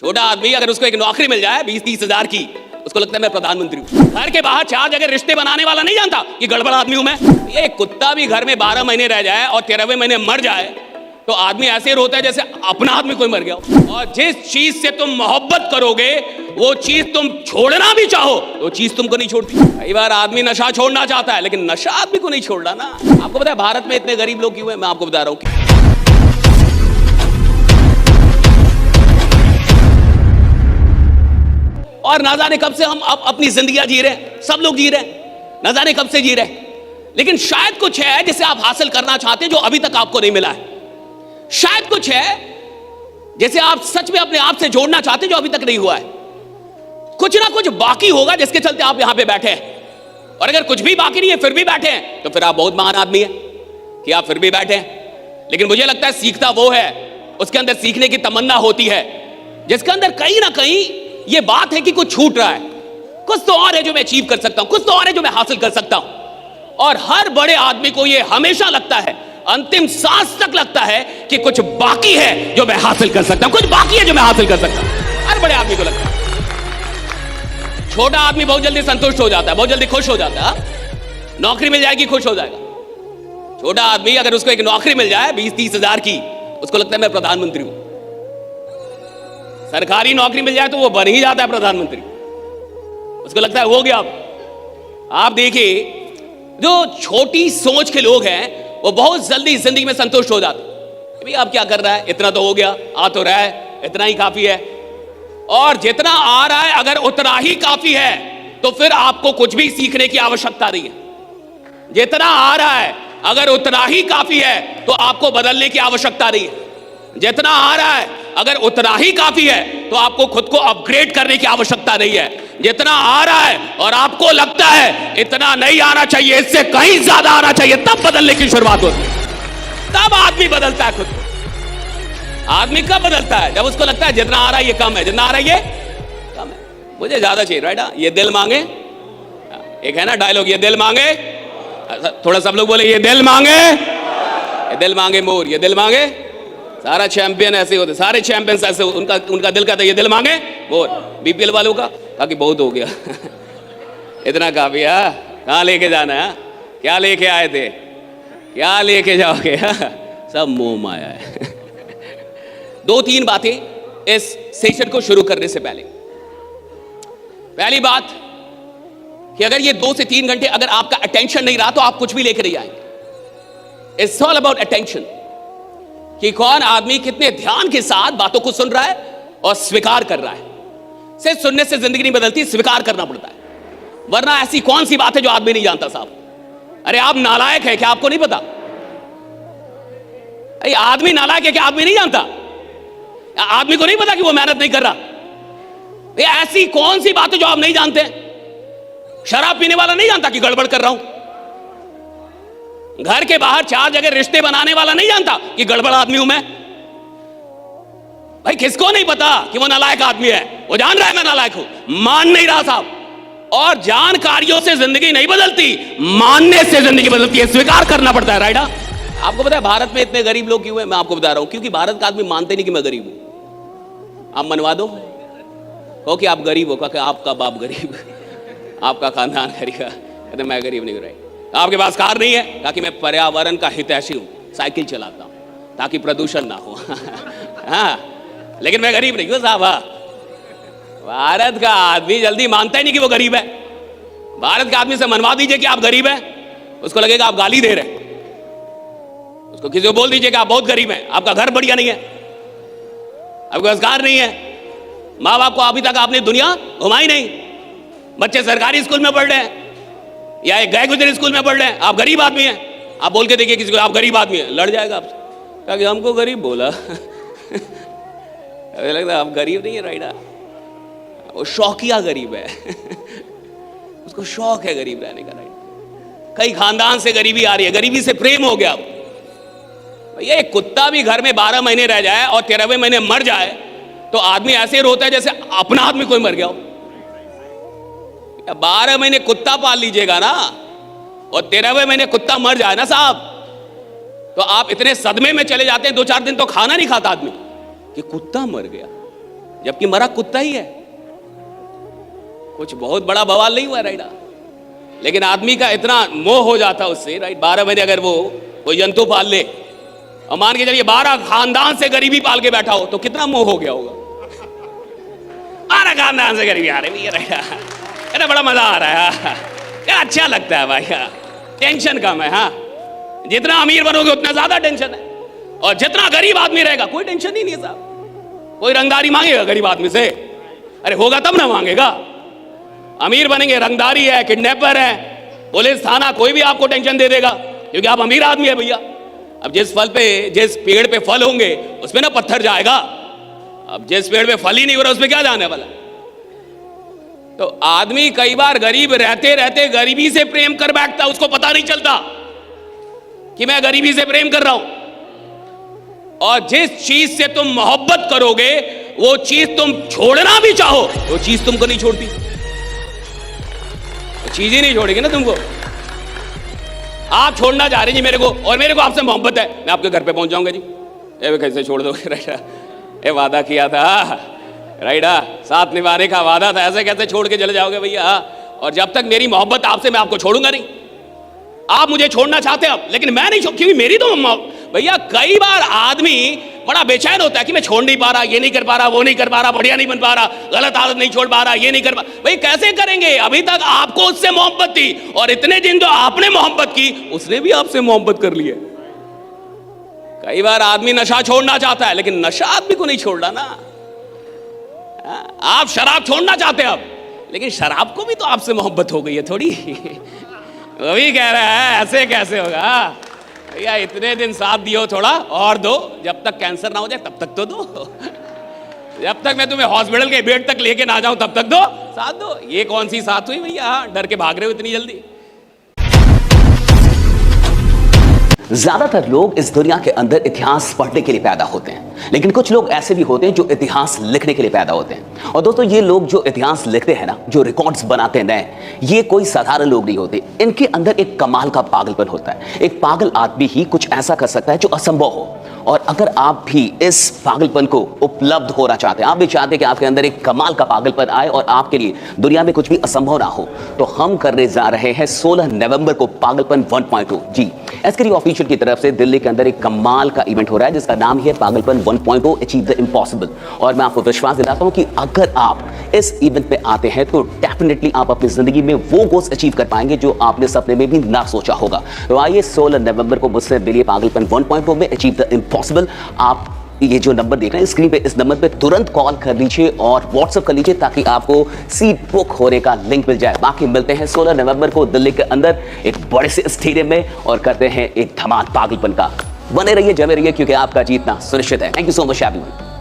छोटा आदमी अगर उसको एक नौकरी मिल जाए 20-30 हजार की, उसको लगता है मैं प्रधानमंत्री हूं। घर के बाहर 4 जगह रिश्ते बनाने वाला नहीं जानता कि गड़बड़ आदमी हूं मैं। ये कुत्ता भी घर में 12 महीने रह जाए और 13वें महीने मर जाए तो आदमी ऐसे रोता है जैसे अपना आदमी कोई मर गया। और जिस चीज से तुम मोहब्बत करोगे वो चीज तुम छोड़ना भी चाहो तो चीज तुमको नहीं छोड़ती। कई बार आदमी नशा छोड़ना चाहता है लेकिन नशा आदमी को नहीं छोड़ रहा ना। आपको पता है भारत में इतने गरीब लोग क्यों हैं? मैं आपको बता रहा हूं। और ना जाने कब से हम अपनी जिंदगियां जी रहे हैं, सब लोग जी रहे हैं, ना जाने कब से जी रहे हैं। लेकिन शायद कुछ है जिसे आप हासिल करना चाहते हैं जो अभी तक आपको नहीं मिला है। शायद कुछ है जैसे आप सच में अपने आप से जोड़ना चाहते हैं जो अभी तक नहीं हुआ है। कुछ ना कुछ बाकी होगा जिसके चलते आप यहां पे बैठे हैं। और अगर कुछ भी बाकी नहीं है फिर भी बैठे हैं तो फिर आप बहुत महान आदमी हैं कि आप फिर भी बैठे हैं। लेकिन मुझे लगता है सीखता वो है, उसके अंदर सीखने की तमन्ना होती है, जिसके अंदर कहीं ना कहीं ये बात है कि कुछ छूट रहा है, कुछ तो और है जो मैं अचीव कर सकता हूं, कुछ तो और है जो मैं हासिल कर सकता हूं। और हर बड़े आदमी को ये हमेशा लगता है, अंतिम सांस तक लगता है कि कुछ बाकी है जो मैं हासिल कर सकता हूं, कुछ बाकी है जो मैं हासिल कर सकता हूं। हर बड़े आदमी को लगता है। छोटा आदमी बहुत जल्दी संतुष्ट हो जाता है, बहुत जल्दी खुश हो जाता है। नौकरी मिल जाएगी खुश हो जाएगा। छोटा आदमी अगर उसको एक नौकरी मिल जाए 20-30 हजार की, उसको लगता है मैं प्रधानमंत्री हूं। सरकारी नौकरी मिल जाए तो वो बन ही जाता है प्रधानमंत्री, उसको लगता है हो गया। आप देखिए जो छोटी सोच के लोग हैं वो बहुत जल्दी जिंदगी में संतुष्ट हो जाते हैं। भाई आप क्या कर रहा है, इतना तो हो गया, आ तो रहा है, इतना ही काफी है। और जितना आ रहा है अगर उतना ही काफी है तो फिर आपको कुछ भी सीखने की आवश्यकता नहीं है। जितना आ रहा है अगर उतना ही काफी है तो आपको बदलने की आवश्यकता नहीं है। जितना आ रहा है अगर उतना ही काफी है तो आपको खुद को अपग्रेड करने की आवश्यकता नहीं है। जितना आ रहा है और आपको लगता है इतना नहीं आना चाहिए, इससे कहीं ज्यादा आना चाहिए, तब बदलने की शुरुआत होती है। तब आदमी बदलता है खुद को। आदमी कब बदलता है? जब उसको लगता है जितना आ रहा है ये कम है, जितना आ रहा है ये कम है, मुझे ज्यादा चाहिए। राइट, ये दिल मांगे, एक है ना डायलॉग, ये दिल मांगे, थोड़ा सब लोग बोले ये दिल मांगे, ये दिल मांगे मोर, ये दिल मांगे। सारा चैंपियन ऐसे होते, सारे चैंपियंस ऐसे, उनका दिल का था ये दिल मांगे मोर। बीपीएल वालों का ताकि बहुत हो गया इतना काफी है। कहाँ लेके जाना है? क्या लेके आए थे, क्या लेके जाओगे? सब मोह माया है। 2-3 बातें इस सेशन को शुरू करने से पहले। पहली बात कि अगर ये 2 से 3 घंटे अगर आपका अटेंशन नहीं रहा तो आप कुछ भी लेकर नहीं आएंगे। इट्स ऑल अबाउट अटेंशन, कि कौन आदमी कितने ध्यान के साथ बातों को सुन रहा है और स्वीकार कर रहा है। सिर्फ सुनने से जिंदगी नहीं बदलती, स्वीकार करना पड़ता है। वरना ऐसी कौन सी बात है जो आदमी नहीं जानता साहब? अरे आप नालायक है क्या, आपको नहीं पता? अरे आदमी नालायक है क्या, आदमी नहीं जानता? आदमी को नहीं पता कि वो मेहनत नहीं कर रहा? ऐसी कौन सी बात है जो आप नहीं जानते? शराब पीने वाला नहीं जानता कि गड़बड़ कर रहा हूं। घर के बाहर 4 जगह रिश्ते बनाने वाला नहीं जानता कि गड़बड़ आदमी हूं मैं। भाई किसको नहीं पता कि वो नालायक आदमी है? वो जान रहा है मैं नालायक हूं, मान नहीं रहा साहब। और जानकारियों से जिंदगी नहीं बदलती, मानने से जिंदगी बदलती है, स्वीकार करना पड़ता है। राइट, आपको पता है भारत में इतने गरीब लोग क्यों हैं? मैं आपको बता रहा हूं, क्योंकि भारत का आदमी मानते नहीं कि मैं गरीब हूं। आप मनवा दो, कहो कि आप गरीब हो, कहो आपका बाप गरीब, आपका खानदान गरीब, कहते मैं गरीब नहीं हूं। राइट, आपके पास कार नहीं है, ताकि मैं पर्यावरण का हितैषी हूं, साइकिल चलाता हूं ताकि प्रदूषण ना हो। हाँ, लेकिन मैं गरीब नहीं हूं साहब। भारत का आदमी जल्दी मानता ही नहीं कि वो गरीब है। भारत के आदमी से मनवा दीजिए कि आप गरीब हैं, उसको लगेगा आप गाली दे रहे हैं। उसको किसी को बोल दीजिए कि आप बहुत गरीब हैं, आपका घर बढ़िया नहीं है, आपके पास कार नहीं है, माँ बाप को अभी तक आपने दुनिया घुमाई नहीं, बच्चे सरकारी स्कूल में पढ़ रहे हैं या एक गए गुजरे स्कूल में पढ़ रहे हैं, आप गरीब आदमी हैं। आप बोल के देखिए किसी को आप गरीब आदमी हैं, लड़ जाएगा आपसे, ताकि हमको गरीब बोला। लगता है आप गरीब नहीं है। राइडा, वो शौकिया गरीब है। उसको शौक है गरीब रहने का। राइट, कई खानदान से गरीबी आ रही है, गरीबी से प्रेम हो गया। भैया एक कुत्ता भी घर में 12 महीने रह जाए और 13वें महीने मर जाए तो आदमी ऐसे रोता है जैसे अपना आदमी कोई मर गया हो। 12 महीने कुत्ता पाल लीजिएगा ना और 13वें महीने कुत्ता मर जाए ना साहब, तो आप इतने सदमे में चले जाते हैं, 2-4 दिन तो खाना नहीं खाता आदमी कि कुत्ता मर गया। जबकि मरा कुत्ता ही है। कुछ बहुत बड़ा बवाल नहीं हुआ राइट। लेकिन आदमी का इतना मोह हो जाता उससे राइट। 12 महीने अगर वो कोई जंतु पाल ले और मान के चलिए 12 खानदान से गरीबी पाल के बैठा हो तो कितना मोह हो गया होगा। 12 खानदान से गरीबी आ रही है, बड़ा मजा आ रहा है यार, अच्छा लगता है भाई। टेंशन कम है। हाँ, जितना अमीर बनोगे उतना ज्यादा टेंशन है, और जितना गरीब आदमी रहेगा कोई टेंशन ही नहीं है साहब। कोई रंगदारी मांगेगा गरीब आदमी से? अरे होगा तब ना मांगेगा। अमीर बनेंगे, रंगदारी है, किडनैपर है, पुलिस थाना, कोई भी आपको टेंशन दे देगा क्योंकि आप अमीर आदमी है भैया। अब जिस पेड़ पे फल होंगे उसमें ना पत्थर जाएगा। अब जिस पेड़ पे फल ही नहीं हो रहा उसमें क्या जाने वाला। तो आदमी कई बार गरीब रहते रहते गरीबी से प्रेम कर बैठता, उसको पता नहीं चलता कि मैं गरीबी से प्रेम कर रहा हूं। और जिस चीज से तुम मोहब्बत करोगे वो चीज तुम छोड़ना भी चाहो वो चीज तुमको नहीं छोड़ती, वो चीज ही नहीं छोड़ेगी ना तुमको। आप छोड़ना चाह रहे जी मेरे को, और मेरे को आपसे मोहब्बत है, मैं आपके घर पे पहुंच जाऊंगा जी। ए कैसे छोड़ दोगे राइट? ए वादा किया था राइट, साथ निभाने का वादा था, ऐसे कैसे छोड़ के चले जाओगे भैया? और जब तक मेरी मोहब्बत आपसे, मैं आपको छोड़ूंगा नहीं। आप मुझे छोड़ना चाहते हैं अब, लेकिन मैं नहीं छोड़, क्योंकि मेरी तो भैया कई बार आदमी बड़ा बेचैन होता है कि मैं छोड़ नहीं पा रहा, ये नहीं कर पा रहा, वो नहीं कर पा रहा, बढ़िया नहीं बन पा रहा, गलत आदत नहीं छोड़ पा रहा, ये नहीं कर पा। भाई कैसे करेंगे? अभी तक आपको उससे मोहब्बत थी, और इतने दिन जो आपने मोहब्बत की उसने भी आपसे मोहब्बत कर लिया। कई बार आदमी नशा छोड़ना चाहता है लेकिन नशा आदमी को नहीं छोड़ना ना। आप शराब छोड़ना चाहते हैं अब, लेकिन शराब को भी तो आपसे मोहब्बत हो गई है थोड़ी। वो भी कह रहा है ऐसे कैसे होगा भैया, इतने दिन साथ दियो, थोड़ा और दो, जब तक कैंसर ना हो जाए तब तक तो दो। जब तक मैं तुम्हें हॉस्पिटल के बेड तक लेके ना जाऊं तब तक दो, साथ दो। ये कौन सी साथ हुई भैया? डर के भाग रहे हो इतनी जल्दी। ज्यादातर लोग इस दुनिया के अंदर इतिहास पढ़ने के लिए पैदा होते हैं, लेकिन कुछ लोग ऐसे भी होते हैं जो इतिहास लिखने के लिए पैदा होते हैं। और दोस्तों, ये लोग जो इतिहास लिखते हैं ना, जो रिकॉर्ड्स बनाते हैं नए, ये कोई साधारण लोग नहीं होते। इनके अंदर एक कमाल का पागलपन होता है। एक पागल आदमी ही कुछ ऐसा कर सकता है जो असंभव हो। और अगर आप भी इस पागलपन को उपलब्ध होना चाहते हैं, आप भी चाहते हैं कि आपके अंदर एक कमाल का पागलपन आए और आपके लिए दुनिया में कुछ भी असंभव ना हो, तो हम करने जा रहे हैं 16 नवंबर को पागलपन 1.2। जी, एसकेडी ऑफिशियल की तरफ से दिल्ली के अंदर एक कमाल का इवेंट हो रहा है जिसका नाम है पागलपन 1.2 अचीव द इम्पॉसिबल। और मैं आपको विश्वास दिलाता हूं कि अगर आप इस इवेंट पे आते हैं तो डेफिनेटली आप अपनी जिंदगी में वो गोल्स अचीव कर पाएंगे जो आपने सपने में भी ना सोचा होगा। तो आइए 16 नवंबर को मुझसे मिलिए पागलपन 1.2 में अचीव द इम्पॉसिबल। आप ये जो नंबर देख रहे हैं स्क्रीन पे, इस नंबर पे तुरंत कॉल कर लीजिए और व्हाट्सएप कर लीजिए ताकि आपको सीट बुक होने का लिंक मिल जाए। बाकी मिलते हैं 16 नवंबर को दिल्ली के अंदर एक बड़े से स्टेडियम में और करते हैं एक धमाल पागलपन का। बने रहिए, जमे रहिए, क्योंकि आपका जीतना सुनिश्चित है। Thank you so much everyone.